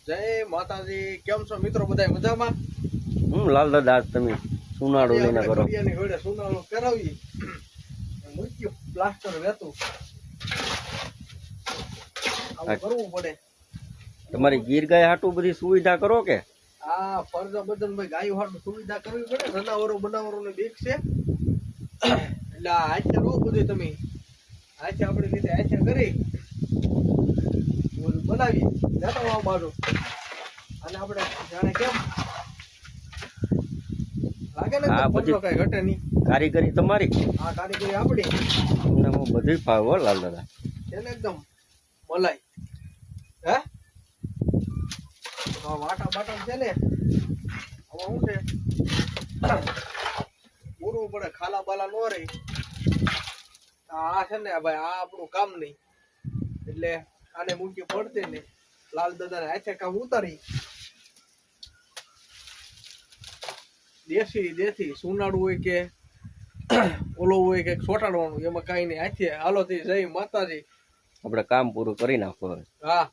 જય માતાજી. કેમ છો મિત્રો? બધા મજામાં? લાલ દાદા આજ તમે સુનાળો લઈને કરો. કડિયાની ઘોડે સુનાળો કરાવી મૂક્યું પ્લાસ્ટર વેતું આવું કરવું પડે. તમારી ગીર ગાય હાટું બધી સુવિધા કરો કે આ ફરજા બદન ભાઈ ગાયો હાટું સુવિધા કરવી પડે. જનાવરો બનાવરો ને બીક છે એટલે આ હાથે રો બધું તમે હાથે આપણે રીતે હાથે કરી બધું બનાવી લેતા આવો બાજુ. અને આપણે જાણે કેમ લાગે ને હા, બધી કઈ ઘટે નહીં. કારીગરી તમારી આ કારીગરી આપડી તમને હું બધું ફાવે હો લાલ દાદા. એને એકદમ મલાઈ હે વાટા બાટા છે ને હવે શું છે પૂરવું પડે. ખાલા બાલા નો રહી. આ છે ને ભાઈ આ આપણું કામ નહીં એટલે આને મૂકી પડતી ને લાલ દાદા હાથે કામ ઉતારી દેશી સુનાડું હોય કે ઓલો હોય કે ચોટાડવાનું એમાં કઈ નહીં. હાથે હાલો થી જય માતાજી. આપણે કામ પૂરું કરી નાખો હવે. હા